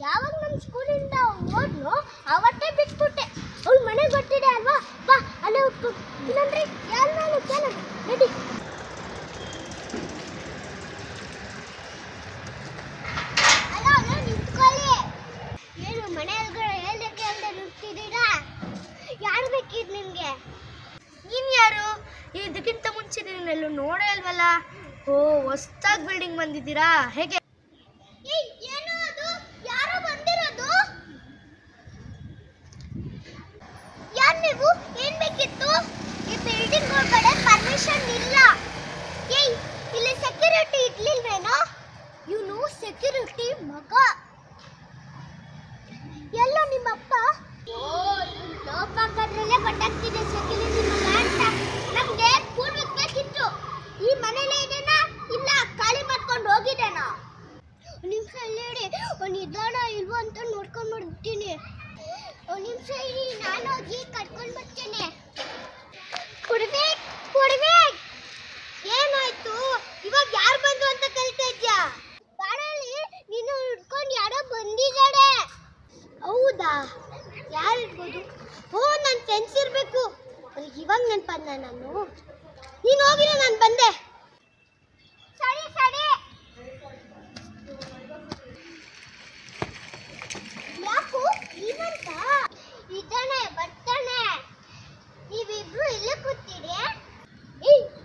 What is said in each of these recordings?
ಯಾವಾಗ ನಮ್ಮ ಸ್ಕೂಲಿಂದ ಹೋದ್ನು ಅವತ್ತೇ ಬಿಟ್ಬಿಟ್ಟೆ. ಅವ್ಳು ಮನೆಗೆ ಗೊತ್ತಿದೆ ಅಲ್ವಾ, ಬಾ ಅಲ್ಲೇ ಹೋಗ್ತು. ಇಲ್ಲಂದ್ರೆ ಯಾರು ನಾನು ಕೇಳ ರೆಡಿ. ಅಲ್ಲ ಅಲ್ಲ ನಿಂತ್ಕೊಳ್ಳಿ. ಏನು ಮನೆ ಒಳಗಡೆ ಹೇಳ್ದಕ್ಕೆ ಅಲ್ಲದೆ ನುಗ್ತಿದ್ದೀರಾ? ಯಾರು ಬೇಕಿದ್ ನಿಮಗೆ? ನೀನು ಯಾರು? ಇದಕ್ಕಿಂತ ಮುಂಚೆ ನೀನೆಲ್ಲೂ ನೋಡೇ ಇಲ್ವಲ್ಲ. ಓ, ಹೊಸ್ದಾಗಿ ಬಿಲ್ಡಿಂಗ್ ಬಂದಿದ್ದೀರಾ? ಹೇಗೆ? ಏನು ಅದು? ಯಾರೋ ಬಂದಿರೋದು? ಯಾರು ನೀವು? ಏನ್ ಬೇಕಿತ್ತು? ಈ ಬಿಲ್ಡಿಂಗ್ ಒಳಗಡೆ ಪರ್ಮಿಷನ್ ಇಲ್ಲ. ಇಲ್ಲಿ ಸೆಕ್ಯೂರಿಟಿ ಇರ್ಲಿಲ್ವೇನೋ? ಇವನು ಸೆಕ್ಯೂರಿಟಿ ಮಗ. ಎಲ್ಲೋ ನಿಮ್ಮಪ್ಪ? ಲೋಪಾಕದ್ರಲ್ಲೇ ಗೊತ್ತಾಗ್ತಿದೆ ಸೆಕ್ಯೂರಿಟಿ ಮಗ ಅಂತ. ನಮ್ಗೆ ಪೂರ್ವಕ್ಕೆ ಬೇಕಿತ್ತು. ಈ ಮನೇಲೇ ಇದೆನಾ ಇಲ್ಲ ಖಾಲಿ ಮಾಡ್ಕೊಂಡು ಹೋಗಿದ್ದೇನಾ? ನಿಮಿಷ ಹೇಳಿ, ನಿಧಾನ ಇಲ್ವೋ ಅಂತ ನೋಡ್ಕೊಂಡು ಬರ್ತೀನಿ. ನಿಮಿಷ ಇರಿ, ನಾನು ಹೋಗಿ ಕರ್ಕೊಂಡು ಬರ್ತೀನಿ. ಕೊಡ್ಬೇಕು. ಏನಾಯ್ತು? ಇವಾಗ ಯಾರು ಬಂದು ಅಂತ ಕರಿತಾ ಇದ್ಯಾ? ಬಾರಲ್ಲಿ ನೀನು ಹಿಡ್ಕೊಂಡು ಯಾರೋ ಬಂದಿದ್ದಾರೆ. ಹೌದಾ? ಯಾರು ಇರ್ಬೋದು? ಓ, ನನ್ನ ಫ್ರೆಂಡ್ಸ್ ಇರಬೇಕು. ಇವಾಗ ನೆನಪಂದ ನಾನು. ನೀನು ಹೋಗಿರೋ ನಾನು ಬಂದೆ. ಸರಿ ಸರಿ. ಯಾಕೋ ಏನಂತ? ಇದಾನೆ ಬರ್ತಾನೆ. ನೀವಿಬ್ರು ಇಲ್ಲೇ ಕೂತೀರಿ?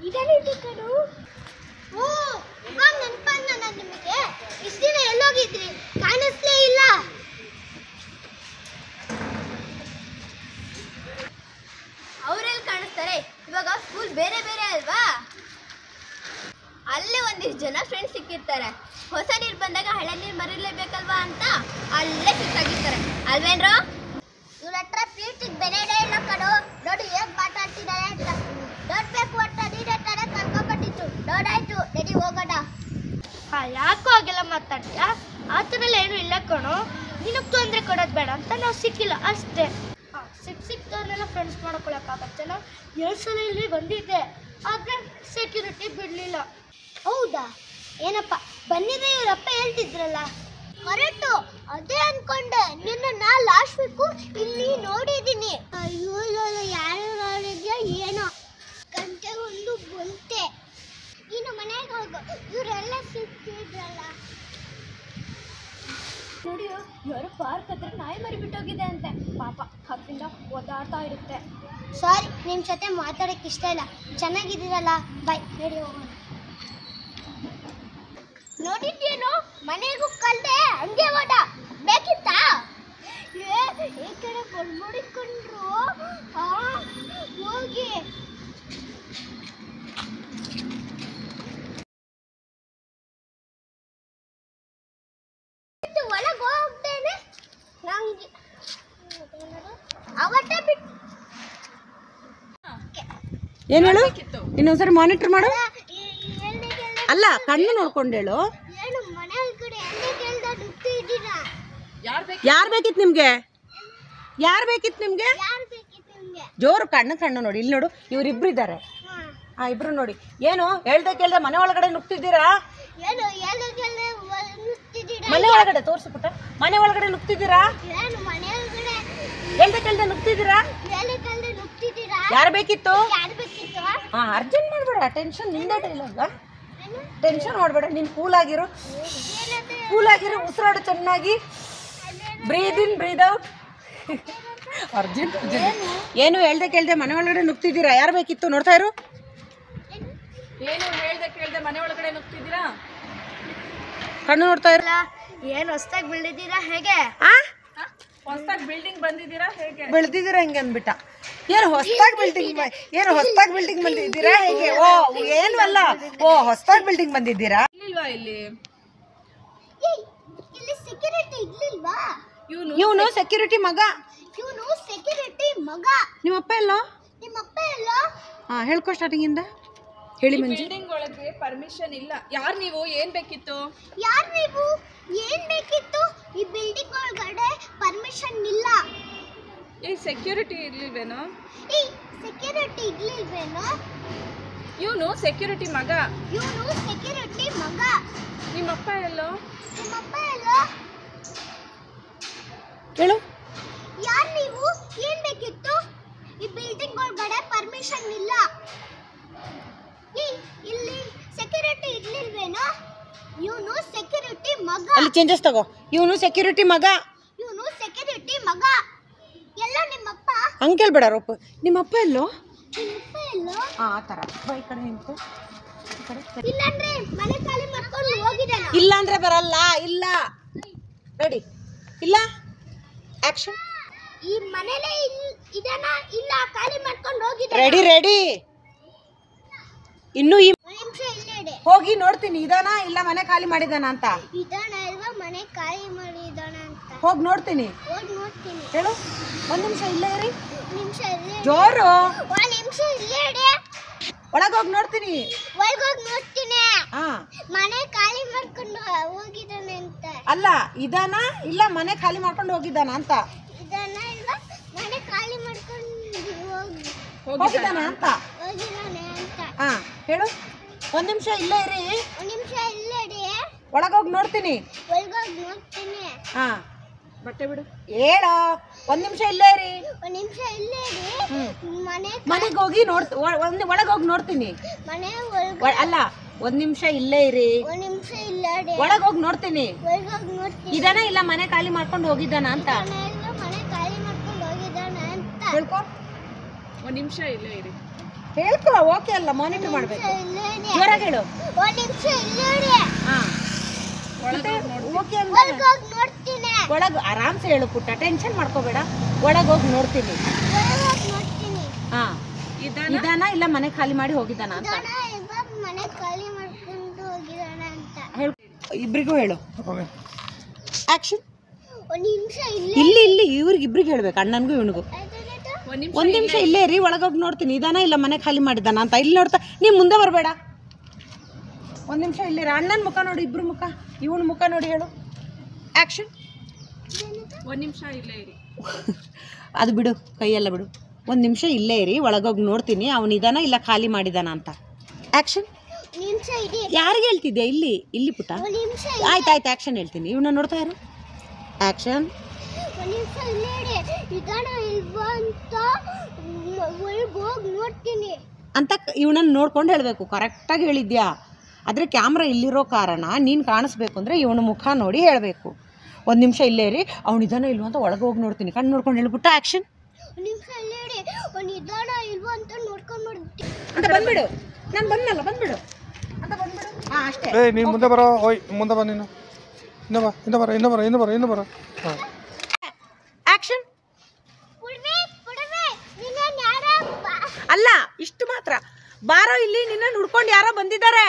ಇದಾನೆ ಕಣು. ಓ, ಇವಾಗ ನೆನಪಂದ ನಾನು ನಿಮಗೆ. ಇಷ್ಟು ದಿನ ಎಲ್ಲೋಗಿದ್ರಿ? ಕಾಣಿಸ್ಲೇ ಇಲ್ಲ. ಅವರೆಲ್ಲಿ ಕಾಣಿಸ್ತಾರೆ? ಇವಾಗ ಸ್ಕೂಲ್ ಬೇರೆ ಬೇರೆ ಅಲ್ವಾ? ಅಲ್ಲೇ ಒಂದಿಷ್ಟು ಜನ ಫ್ರೆಂಡ್ಸ್ ಸಿಕ್ಕಿರ್ತಾರೆ. ಹೊಸ ನೀರು ಬಂದಾಗ ಹಳೆ ನೀರು ಮರಿಲೇಬೇಕಲ್ವಾ ಅಂತ ಅಲ್ಲೇ ಫಿಕ್ಸ್ ಆಗಿರ್ತಾರೆ ಅಲ್ವೇನ್ರೋ? ಇವ್ರ ಹತ್ರ ಪ್ರೀತಿಗೆ ಬೆಲೆನೇ ಇಲ್ಲ ಕಣೋ. ನೋಡಿ ಹೇಗೆ ಮಾತಾಡ್ತಿದ್ದಾರೆ ಅಂತ. ನೋಡ್ಬೇಕು ಅಂತ ನೀನೇ ತಾನೇ ಕರ್ಕೊಂಡ್ಬಟ್ಟಿತ್ತು. ನೋಡಾಯ್ತು, ರೆಡಿ ಹೋಗೋಣ. ಯಾಕೋ ಹಾಗೆಲ್ಲ ಮಾತಾಡ್ತೀಯಾ? ಆ ಥರ ಎಲ್ಲ ಏನೂ ಇಲ್ಲ ಕಣೋ. ನಿನಗೆ ತೊಂದರೆ ಕೊಡೋದು ಬೇಡ ಅಂತ ನಾವು ಸಿಕ್ಕಿಲ್ಲ ಅಷ್ಟೇ. ಸಿಕ್ತವ್ರನ್ನೆಲ್ಲ ಫ್ರೆಂಡ್ಸ್ ಮಾಡ್ಕೊಳಕ್ಕಾಗತ್ತೆ. ನಾವು 2 ಸಲ ಇಲ್ಲಿ ಬಂದಿದ್ದೆ, ಆದರೆ ಸೆಕ್ಯೂರಿಟಿ ಬಿಡಲಿಲ್ಲ. ಹೌದಾ? ಏನಪ್ಪ ಬಂದಿದೆ ಇವರಪ್ಪ ಹೇಳ್ತಿದ್ರಲ್ಲ. ಕರೆಕ್ಟು, ಅದೇ ಅನ್ಕೊಂಡೆ. ನಿನ್ನ ಲಾಸ್ಟ್ ವೀಕು ಇಲ್ಲಿ ನೋಡಿದ್ದೀನಿ. ಅಯ್ಯೋ ಯಾರು ನೋಡಿದ್ಯೋ ಏನೋ. ಗಂಟೆ ಒಂದು ಬಂತೆ. ನೀನು ಮನೆಗೆ ಹೋಗು, ಇವರೆಲ್ಲ ಸಿಕ್ತಿದ್ರಲ್ಲ. ನೋಡಿ, ಯಾರು ಪಾರ್ಕ್ ಹತ್ರ ನಾಯಿ ಮರಿ ಬಿಟ್ಟೋಗಿದೆ ಅಂತೆ. ಪಾಪ ಹತ್ತಿಂದ ಓದಾಡ್ತಾ ಇರುತ್ತೆ. ಸಾರಿ, ನಿಮ್ಮ ಜೊತೆ ಮಾತಾಡೋಕ್ಕೆ ಇಷ್ಟ ಇಲ್ಲ. ಚೆನ್ನಾಗಿದ್ದೀರಲ್ಲ, ಬಾಯ್, ಹೇಳಿ ಹೋಗೋಣ. ನೋಡಿದ್ದೇನು? ಮನೆಗೂ ಕಲ್ದೆ ಹಂಗೆ ಓಡ ಬೇಕಿತ್ತಾ? ಈ ಕಡೆ ಬಂದ್ಬಿಡಿಕೊಂಡ್ರು. ಹೋಗಿ ಒಳಗೆ ಹೋಗ್ತೇನೆ. ನಂಗೆ ಅವತ್ತೇ ಬಿಟ್ಟು ಏನು ಹೇಳು? ಇನ್ನೊಂದ್ಸರಿ ಮಾನಿಟರ್ ಮಾಡು. ಅಲ್ಲ, ಕಣ್ಣು ನೋಡ್ಕೊಂಡು ಹೇಳು. ಏನು ಮನೆ ಒಳಗಡೆ ಎಣ್ಣೆ ಕೇಳ್ದ ಡುಕ್ತಿ ಇದ್ದೀರಾ? ಯಾರು ಬೇಕಿತ್ತು ನಿಮ್ಗೆ? ಯಾರು ಬೇಕಿತ್ತು ನಿಮ್ಗೆ? ಯಾರು ಬೇಕಿತ್ತು ನಿಮ್ಗೆ? ಜೋರು ಕಣ್ಣು ನೋಡಿ. ಇಲ್ಲಿ ನೋಡು, ಇವರಿಬ್ರು ಇದ್ದಾರೆ. ಇಬ್ರು ನೋಡಿ. ಏನು ಹೇಳ್ದೆ ಕೇಳ್ದೆ ಮನೆ ಒಳಗಡೆ ನುಗ್ತಿದ್ದೀರಾ? ಏನು ಎಣ್ಣೆ ಕೇಳ್ದ ನುಗ್ತಿದ್ದೀರಾ? ಮನೆ ಒಳಗಡೆ ತೋರಿಸು ಪುಟ್ಟ. ಮನೆ ಒಳಗಡೆ ನುಗ್ತಿದ್ದೀರಾ? ಏನು ಮನೆ ಒಳಗಡೆ ಹೇಳ್ದೆ ಕೇಳ್ದೆ ನುಗ್ತಿದ್ದೀರಾ? ಎಣ್ಣೆ ಕೇಳ್ದ ನುಗ್ತಿದ್ದೀರಾ? ಯಾರು ಬೇಕಿತ್ತು? ಯಾರು ಬೇಕಿತ್ತು? ಅರ್ಜೆಂಟ್ ಮಾಡಬೇಡ. ಟೆನ್ಷನ್ ನಿಂದೆ ಇಲ್ಲ. ಟೆನ್ಷನ್ ಮಾಡಬೇಡ. ನೀನು ಕೂಲ್ ಆಗಿರು. ಉಸಿರಾಡು ಚೆನ್ನಾಗಿ. ಬ್ರೀದ್ ಇನ್ ಬ್ರೀದ್ ಔಟ್. ಅರ್ಜೆಂಟ್. ಏನು ಹೇಳ್ದೆ ಕೇಳ್ದೆ ಮನೆ ಒಳಗಡೆ ನುಗ್ತಿದ್ದೀರಾ? ಯಾರು ಬೇಕಿತ್ತು? ನೋಡ್ತಾ ಇರು. ಏನು ಹೇಳ್ದೆ ಕೇಳ್ದೆ ಮನೆ ಒಳಗಡೆ ನುಗ್ತಿದ್ದೀರಾ? ಕಣ್ಣು ನೋಡ್ತಾ ಇರು. ಏನು ಹೊಸ್ದಾಗಿ ಬೆಳೆದಿದ್ದೀರಾ? ಹೇಗೆ ಹೊಸದಾಗಿ ಬಿಲ್ಡಿಂಗ್ ಬಂದಿದ್ದೀರಾ? ಹೇಗೆ ಬೆಳೆದಿದ್ದೀರಾ? ಹಿಂಗೆ ಅಂದ್ಬಿಟ್ಟ. ಏನು ಹೊಸದಾಗಿ ಬಿಲ್ಡಿಂಗ್ ಬಂದಿದ್ದೀರಾ? ಹೇಗೆ? ಓ ಏನು ಅಲ್ಲ. ಓ ಹೊಸದಾಗಿ ಬಿಲ್ಡಿಂಗ್ ಬಂದಿದ್ದೀರಾ? ಇಲ್ವಾ ಇಲ್ಲಿ? ಇಲ್ಲಿ ಸೆಕ್ಯೂರಿಟಿ ಇರ್ಲಿಲ್ವಾ? ಇವನು ಸೆಕ್ಯೂರಿಟಿ ಮಗ. ಇವನು ಸೆಕ್ಯೂರಿಟಿ ಮಗ. ನಿಮ್ಮಪ್ಪ ಎಲ್ಲೋ? ನಿಮ್ಮಪ್ಪ ಎಲ್ಲ? ಹೇಳ್ಕೊ ಸ್ಟಾರ್ಟಿಂಗ್ ಇಂದ ಹೇಳಿ ಮಂಜು. ಬಿಲ್ಡಿಂಗ್ ಒಳಗೆ ಪರ್ಮಿಷನ್ ಇಲ್ಲ. ಯಾರು ನೀವು? ಏನ್ ಬೇಕಿತ್ತು? ಯಾರು ನೀವು? ಏನ್ ಬೇಕಿತ್ತು? ಈ ಬಿಲ್ಡಿಂಗ್ ಒಳಗಡೆ ಪರ್ಮಿಷನ್ ಇಲ್ಲ. ಈ ಸೆಕ್ಯೂರಿಟಿ ಇರ್ಲಿಲ್ವೇನೋ? ಈ ಸೆಕ್ಯೂರಿಟಿ ಇರ್ಲಿಲ್ವೇನೋ? ಇವನು ಸೆಕ್ಯೂರಿಟಿ ಮಗ. ಇವನು ಸೆಕ್ಯೂರಿಟಿ ಮಗ. ನಿಮ್ಮಪ್ಪ ಎಲ್ಲೋ? ನಿಮ್ಮಪ್ಪ ಎಲ್ಲ? ಹೇಳು. ಯಾರು ನೀವು? ಏನ್ ಬೇಕಿತ್ತು? ಈ ಬಿಲ್ಡಿಂಗ್ ಒಳಗಡೆ ಪರ್ಮಿಷನ್ ಇಲ್ಲ. ಇಲ್ಲಿ ಸೆಕ್ಯೂರಿಟಿ ಇರ್ಲಿಲ್ವೇನೋ? ಇವನು ಸೆಕ್ಯೂರಿಟಿ ಮಗ. ಅಲ್ಲಿ ಚೇಂಜಸ್ ತಗೋ. ಇವನು ಸೆಕ್ಯೂರಿಟಿ ಮಗ. ಇವನು ಸೆಕ್ಯೂರಿಟಿ ಮಗ. ಎಲ್ಲ ನಿಮ್ಮಪ್ಪ? ಹಂಗೆ ಕೇಳ್ಬೇಡ ರೋಪ್. ನಿಮ್ಮಪ್ಪ ಎಲ್ಲೋ? ನಿಮ್ಮಪ್ಪ ಎಲ್ಲೋ? ಆ ಥರ ಬೈ ಕಡೆ ನಿಂತು. ಇಲ್ಲಾಂದ್ರೆ ಮನೆ ಖಾಲಿ ಮಾಡ್ಕೊಂಡು ಹೋಗಿದ್ದಾನ. ಇಲ್ಲ ಅಂದ್ರೆ ಬರಲ್ಲ. ಇಲ್ಲ ರೆಡಿ. ಇಲ್ಲ ಆಕ್ಷನ್. ಈ ಮನೇಲೆ ಇದನ್ನ ಇಲ್ಲ ಖಾಲಿ ಮಾಡ್ಕೊಂಡು ಹೋಗಿದ್ದಾನ. Ready ready. ಇನ್ನು ಈ ಒಂದು ನಿಮಿಷ ಇಲ್ಲೇ ಇಡೆ. ಹೋಗಿ ನೋಡ್ತೀನಿ ಇದಾನ ಇಲ್ಲ ಮನೆ ಖಾಲಿ ಮಾಡಿದಾನ ಅಂತ. ಇದಾನ ಇಲ್ವಾ ಮನೆ ಖಾಲಿ ಮಾಡಿದಾನ ಅಂತ ಹೋಗಿ ನೋಡ್ತೀನಿ. ಹೋಗಿ ನೋಡ್ತೀನಿ. ಹೇಳು. ಒಂದು ನಿಮಿಷ ಇಲ್ಲೇ ಇರಿ. ನಿಮಿಷ ಇಲ್ಲೇ ಜೋರು. ಒಂದು ನಿಮಿಷ ಇಲ್ಲೇ ಇಡೆ. ಒಳಗೆ ಹೋಗಿ ನೋಡ್ತೀನಿ. ಒಳಗೋಗಿ ನೋಡ್ತೀನಿ. ಹಾ ಮನೆ ಖಾಲಿ ಮಾಡ್ಕೊಂಡು ಹೋಗಿದ್ದಾನೆ ಅಂತ. ಅಲ್ಲ ಇದಾನ ಇಲ್ಲ ಮನೆ ಖಾಲಿ ಮಾಡ್ಕೊಂಡು ಹೋಗಿದ್ದಾನ ಅಂತ. ಇದನ್ನ ಇಲ್ವಾ ಮನೆ ಖಾಲಿ ಮಾಡ್ಕೊಂಡು ಹೋಗಿದ್ದಾನ ಅಂತ. ಹೋಗಿದ್ದಾನೆ ಅಂತ. ಹಾ ಹೇಳು. ಒಂದು ನಿಮಿಷ ಇಲ್ಲೇ ಇರಿ. ಒಂದು ನಿಮಿಷ ಇಲ್ಲೇ ಇಡೆ. ಒಳಗೋಗಿ ನೋಡ್ತೀನಿ. ಒಳಗೋಗಿ ನೋಡ್ತೀನಿ. ಹಾ ಬಟ್ಟೆ ಬಿಡು. ಹೇಳ. ಒಂದು ನಿಮಿಷ ಇಲ್ಲೇ ಇರಿ. ಒಂದು ನಿಮಿಷ ಇಲ್ಲೇ ಇಡೆ. ಮನೆಗೆ ಹೋಗಿ ಒಳಗೋಗಿ ನೋಡ್ತೀನಿ. ಮನೆ ಒಳಗೆ ಅಲ್ಲ ಒಂದು ನಿಮಿಷ ಇಲ್ಲೇ ಇರಿ. ಒಂದು ನಿಮಿಷ ಇಲ್ಲೇ ಇಡೆ. ಒಳಗೋಗಿ ನೋಡ್ತೀನಿ. ಒಳಗೋಗಿ ನೋಡ್ತೀನಿ. ಇದಾನ ಇಲ್ಲ ಮನೆ ಖಾಲಿ ಮಾಡ್ಕೊಂಡು ಹೋಗಿದ್ದಾನ ಅಂತ. ಮನೆ ಖಾಲಿ ಮಾಡ್ಕೊಂಡು ಹೋಗಿದ್ದಾನೆ ಅಂತ. ಹೇಳ್ಕೊ. ಒಂದು ನಿಮಿಷ ಇಲ್ಲೇ ಇರಿ. ಹೇಳ್ಕೊ. ಓಕೆ ಅಲ್ಲ ಮಾನಿಟರ್ ಮಾಡ್ಬೇಕು. ಇಲ್ಲೇ ಇಡೆ. ಜೋರಾಗಿ ಹೇಳು. ಒಂದು ನಿಮಿಷ ಇಲ್ಲೇ ಇಡೆ. ಹಾ ಒಳಗೆ ಓಕೆ ಅಂದ್ರೆ ಒಳಗೋಗಿ ನೋಡ್ತೀನಿ. ಒಳಗೆ ಆರಾಮ್ಸೆ ಹೇಳು ಪುಟ್ಟ. ಟೆನ್ಷನ್ ಮಾಡ್ಕೋಬೇಡ. ಒಳಗೋಗಿ ನೋಡ್ತೀನಿ. ಒಳಗೋಗಿ ನೋಡ್ತೀನಿ. ಹಾ ಇದಾನ ಇಲ್ಲ ಮನೆ ಖಾಲಿ ಮಾಡಿ ಹೋಗಿದ್ದಾನ ಅಂತ ಇದನ್ನ ಇವಾಗ ಮನೆ ಖಾಲಿ ಮಾಡ್ಕೊಂಡು ಹೋಗಿದ್ದಾನೆ ಅಂತ. ಹೇಳು. ಇಬ್ರಿಗೂ ಹೇಳು. ಆಕ್ಷನ್. ಒಂದು ನಿಮಿಷ ಇಲ್ಲೇ ಇಲ್ಲಿ ಇಲ್ಲಿ ಇವ್ರಿಗಿಬ್ರಿಗೆ ಹೇಳ್ಬೇಕು. ಅಣ್ಣನಿಗೂ ಇವನಿಗೂ. ಒಂದು ನಿಮಿಷ ಇಲ್ಲೇ ಇರಿ. ಒಳಗೋಗಿ ನೋಡ್ತೀನಿ ಇದಾನ ಇಲ್ಲ ಮನೆ ಖಾಲಿ ಮಾಡಿದ್ದಾನ ಅಂತ. ಇಲ್ಲಿ ನೋಡ್ತಾ ನೀವು ಮುಂದೆ ಬರಬೇಡ. ಒಂದು ನಿಮಿಷ ಇಲ್ಲಿರಿ. ಅಣ್ಣನ ಮುಖ ನೋಡಿ. ಇಬ್ರು ಮುಖ. ಇವನ ಮುಖ ನೋಡಿ. ಹೇಳು. ಆಕ್ಷನ್. ಒಂದು ನಿಮಿಷ ಇಲ್ಲೇ ಇರಿ. ಅದು ಬಿಡು. ಕೈಯೆಲ್ಲ ಬಿಡು. ಒಂದು ನಿಮಿಷ ಇಲ್ಲೇ ಇರಿ. ಒಳಗೋಗಿ ನೋಡ್ತೀನಿ ಅವನಿದಾನ ಇಲ್ಲ ಖಾಲಿ ಮಾಡಿದಾನ ಅಂತ. ಆಕ್ಷನ್. ನಿಮಿಷ ಇದೆ. ಯಾರಿಗೆ ಹೇಳ್ತಿದ್ಯಾ? ಇಲ್ಲಿ ಇಲ್ಲಿ ಪುಟ್ಟ. ಒಂದು ನಿಮಿಷ ಆಯ್ತು ಆಯ್ತು ಆಕ್ಷನ್ ಹೇಳ್ತೀನಿ. ಇವನ್ನ ನೋಡ್ತಾ ಇರು. ಆಕ್ಷನ್. ಒಂದು ನಿಮಿಷ ಇಲ್ಲೇ ಇಡೆ. ಇದನ್ನ ಇಲ್ವಾ ಅಂತ ಒಳಗೋಗಿ ನೋಡ್ತೀನಿ ಅಂತ ಇವನನ್ನು ನೋಡ್ಕೊಂಡು ಹೇಳಬೇಕು. ಕರೆಕ್ಟಾಗಿ ಹೇಳಿದ್ಯಾ. ಆದರೆ ಕ್ಯಾಮ್ರಾ ಇಲ್ಲಿರೋ ಕಾರಣ ನೀನು ಕಾಣಿಸ್ಬೇಕು ಅಂದರೆ ಇವನ ಮುಖ ನೋಡಿ ಹೇಳಬೇಕು. ಒಂದು ನಿಮಿಷ ಇಲ್ಲೇ ಇರಿ. ಅವನಿದಾನ ಇಲ್ವ ಅಂತ ಒಳಗೆ ಹೋಗಿ ನೋಡ್ತೀನಿ. ಕಣ್ಣು ನೋಡ್ಕೊಂಡು ಹೇಳ್ಬಿಟ್ಟು ಆಕ್ಷನ್. ಒಂದು ನಿಮಿಷ ಇಲ್ಲೇ ಇಡೆ. ಒಂದು ಇದನ್ನ ಇಲ್ವಾ ಅಂತ ನೋಡ್ಕೊಂಡು ನೋಡ್ತೀನಿ ಅಂತ ಬಂದ್ಬಿಡು. ನಾನು ಬಂದಲ್ಲ ಬಂದ್ಬಿಡು ಅಂತ ಬಂದ್ಬಿಡು. ಹಾಂ ಅಷ್ಟೇ. ನೀನು ಮುಂದೆ ಬರೋ. ಓಯ್ ಮುಂದೆ ಬಾ. ನೀನು ಇನ್ನು ಬರ. ಹಾಂ ಆಕ್ಷನ್. ಪುಡವೆ ನಿನ್ನ ಯಾರ ಅಲ್ಲ ಇಷ್ಟು ಮಾತ್ರ. ಬಾರೋ ಇಲ್ಲಿ. ನಿನ್ನ ಹುಡ್ಕೊಂಡು ಯಾರೋ ಬಂದಿದ್ದಾರೆ.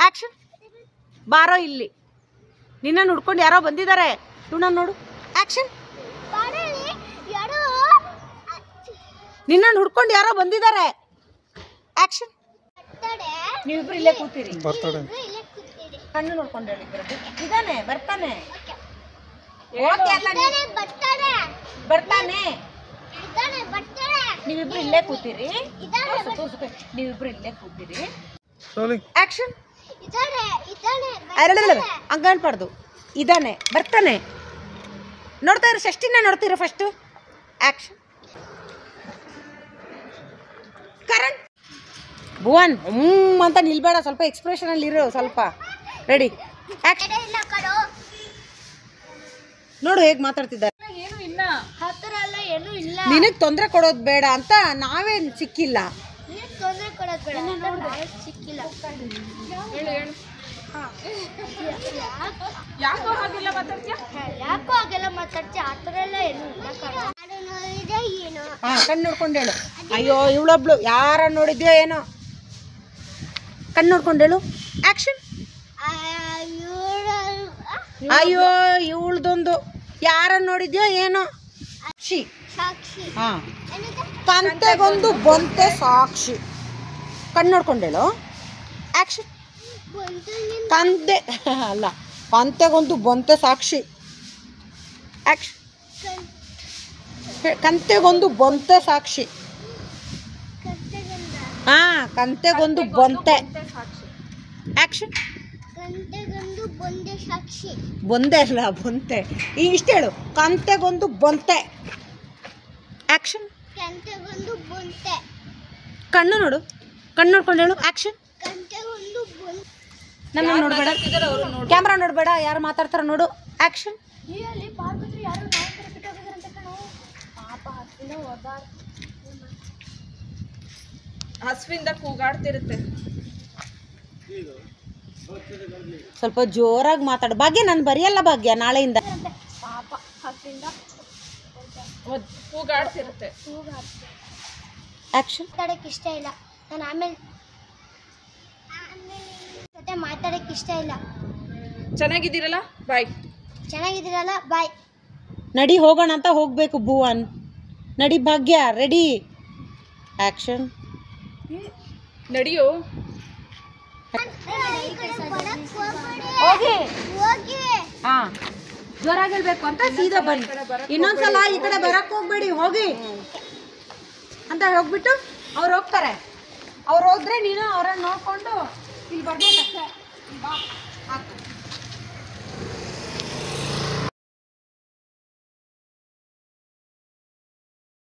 ಆಕ್ಷನ್. ಬಾರೋ ಇಲ್ಲಿ. ನಿನ್ನ ಹುಡ್ಕೊಂಡು ಯಾರೋ ಬಂದಿದ್ದಾರೆ. ಇವನ್ನ ನೋಡು. ಆಕ್ಷನ್. ಬಾಡಲಿ ಯಾರೋ ನಿನ್ನ ಹುಡ್ಕೊಂಡು ಯಾರೋ ಬಂದಿದ್ದಾರೆ. ಆಕ್ಷನ್. ಬರ್ತಾಡೆ. ನೀವಿಬ್ರು ಇಲ್ಲೇ ಕೂತೀರಿ. ಬರ್ತಾಳೆ. ಇಲ್ಲೇ ಕೂತಿದೆ. ಕಣ್ಣು ನೋಡ್ಕೊಂಡು ಹೇಳಿದ್ರು. ಇದಾನೆ ಬರ್ತಾನೆ. ಓಕೆ ಓಕೆ ಅಲ್ಲ ಇದಾನೆ ಬರ್ತಾನೆ. ಬರ್ತಾನೆ. ಇದಾನೆ ಬರ್ತಾನೆ. ನೀವಿಬ್ರು ಇಲ್ಲೇ ಕೂತೀರಿ. ಇದಾನೆ ನೀವಿಬ್ರು ಇಲ್ಲೇ ಕೂತೀರಿ. ರೋಲಿಂಗ್. ಆಕ್ಷನ್. ಇದಾನೆ ಹಂಗ ಅನ್ಬಾರ್ದು. ಇದಾನೆ ಬರ್ತಾನೆ. ನೋಡ್ತಾ ಇರೋ ಷಷ್ಟಿನ ನೋಡ್ತೀರ ಫಸ್ಟು. ಆಕ್ಷನ್. ಕರಣ್. ಭುವನ್ ಅಂತ ನಿಲ್ಬೇಡ. ಸ್ವಲ್ಪ ಎಕ್ಸ್ಪ್ರೆಷನ್ ಅಲ್ಲಿ ಇರು. ಸ್ವಲ್ಪ ರೆಡಿ. ಆಕ್ಷನ್. ಇಲ್ಲ ಕಣೋ. ನೋಡು ಹೇಗೆ ಮಾತಾಡ್ತಿದ್ದಾರೆ. ಏನು ಇಲ್ಲ. ಆ ಥರ ಎಲ್ಲ ಏನೂ ಇಲ್ಲ. ನಿನಗೆ ತೊಂದರೆ ಕೊಡೋದು ಬೇಡ ಅಂತ ನಾವೇನು ಸಿಕ್ಕಿಲ್ಲ. ನೀನು ತೊಂದರೆ ಕೊಡೋದು ಬೇಡ ಅಂತ ನಾವೇ ಸಿಕ್ಕಿಲ್ಲ. ಹೇಳು ಹೇಳು. ಯಾಕೋ ಹಾಗೆಲ್ಲ ಮಾತಾಡ್ತೀಯ? ಯಾಕೋ ಹಾಗೆಲ್ಲ ಮಾತಾಡ್ತೀಯ? ಆ ಥರ ಎಲ್ಲ ಏನೂ ಇಲ್ಲ ಕಣ. ಯಾರು ನೋಡಿದೆ ಏನೋ. ಹಾಂ ಕಣ್ಣು ನೋಡ್ಕೊಂಡು ಹೇಳು. ಅಯ್ಯೋ ಇವಳೊಬ್ಳು ಯಾರ ನೋಡಿದ್ಯೋ ಏನೋ. ಕಣ್ಣು ನೋಡ್ಕೊಂಡು ಹೇಳು. ಆಕ್ಷನ್. ಅಯ್ಯೋ ಇವಳ್ದೊಂದು ಯಾರನ್ನು ನೋಡಿದ್ಯೋ ಏನೋ. ಸಾಕ್ಷಿ. ಸಾಕ್ಷಿ. ಹಾಂ ಏನಂತ? ಕಂತೆಗೊಂದು ಬೊಂತೆ ಸಾಕ್ಷಿ. ಕಣ್ಣು ನೋಡ್ಕೊಂಡು ಹೇಳು. ಆಕ್ಷನ್. ಬಂತು ಕಂತೆ ಅಲ್ಲ ಕಂತೆಗೊಂದು ಬೊಂತೆ ಸಾಕ್ಷಿ. ಆಕ್ಷನ್. ಕಂತೆಗೊಂದು ಬೊಂತೆ ಸಾಕ್ಷಿ. ಕತ್ತೆಗಂದ. ಹಾಂ ಕಂತೆಗೊಂದು ಬೊಂತೆ. ಸಾಕ್ಷಿ. ಆಕ್ಷನ್. ಕಂತೆಗಂದು ಬೊಂದೆ ಸಾಕ್ಷಿ. ಬೊಂದೆ ಅಲ್ಲ ಬೊಂತೆ. ಈಗ ಇಷ್ಟು ಹೇಳು, ಕಂತೆಗೊಂದು ಬೊಂತೆ. ಆ್ಯಕ್ಷನ್. ಕಂತೆಗೊಂದು ಬೊಂತೆ. ಕಣ್ಣು ನೋಡು, ಕಣ್ಣು ನೋಡ್ಕೊಂಡು ಹೇಳು. ಆ್ಯಕ್ಷನ್. ಕಂತೆಗೊಂದು ಬೊಂತೆ. ನನ್ನ ನೋಡಬೇಡ, ಕ್ಯಾಮ್ರಾ ನೋಡಬೇಡ, ಯಾರು ಮಾತಾಡ್ತಾರ ನೋಡು. ಆ್ಯಕ್ಷನ್. ಈ ಅಲ್ಲಿ ಪಾರ್ಕ್ ಹತ್ರ ಯಾರು ನಾಯಿ ಥರ ಬಿಟ್ಟೋಗಿದಾರೆ ಅಂತ ಕಣೋ. ಪಾಪ ಹತ್ತಿರ ಓದಾಡ್ ಹಸುವಿಂದ ಕೂಗಾಡ್ತಿರುತ್ತೆ. ಸ್ವಲ್ಪ ಜೋರಾಗಿ ಮಾತಾಡು ಭಾಗ್ಯ. ನಾನು ಬರೆಯಲ್ಲ ಭಾಗ್ಯ ನಾಳೆಯಿಂದ. ಪಾಪ ಹತ್ತಿಂದ ಕೂಗಾಡ್ತಿರುತ್ತೆ. ಆ್ಯಕ್ಷನ್. ಮಾತಾಡಕ್ಕೆ ಇಷ್ಟ ಇಲ್ಲ. ನಾನು ಆಮೇಲೆ ಜೊತೆ ಮಾತಾಡಕ್ಕೆ ಇಷ್ಟ ಇಲ್ಲ. ಚೆನ್ನಾಗಿದ್ದೀರಲ್ಲ, ಬಾಯ್. ಚೆನ್ನಾಗಿದ್ದೀರಲ್ಲ, ಬಾಯ್. ನಡಿ ಹೋಗೋಣ ಅಂತ ಹೋಗ್ಬೇಕು ಭುವನ್. ನಡಿ ಭಾಗ್ಯ, ರೆಡಿ. ಆ್ಯಕ್ಷನ್. ನಡಿಯೋ. ಹೋಗಿ. ಹೋಗಿ. ಹಾ, ಜೋರಾಗಿ ಹೇಳ್ಬೇಕು ಅಂತ ಸೀದಾ ಬನ್ನಿ. ಇನ್ನೊಂದ್ಸಲ ಈ ಕಡೆ ಬರಕ್ ಹೋಗ್ಬೇಡಿ, ಹೋಗಿ ಅಂತ ಹೋಗ್ಬಿಟ್ಟು ಅವ್ರು ಹೋಗ್ತಾರೆ. ಅವ್ರು ಹೋದ್ರೆ ನೀನು ಅವ್ರನ್ನ ನೋಡ್ಕೊಂಡು ಇಲ್ಲಿ ಬರ್ಬೇಕಷ್ಟೇ. ಬಾ, ಹಾಕು.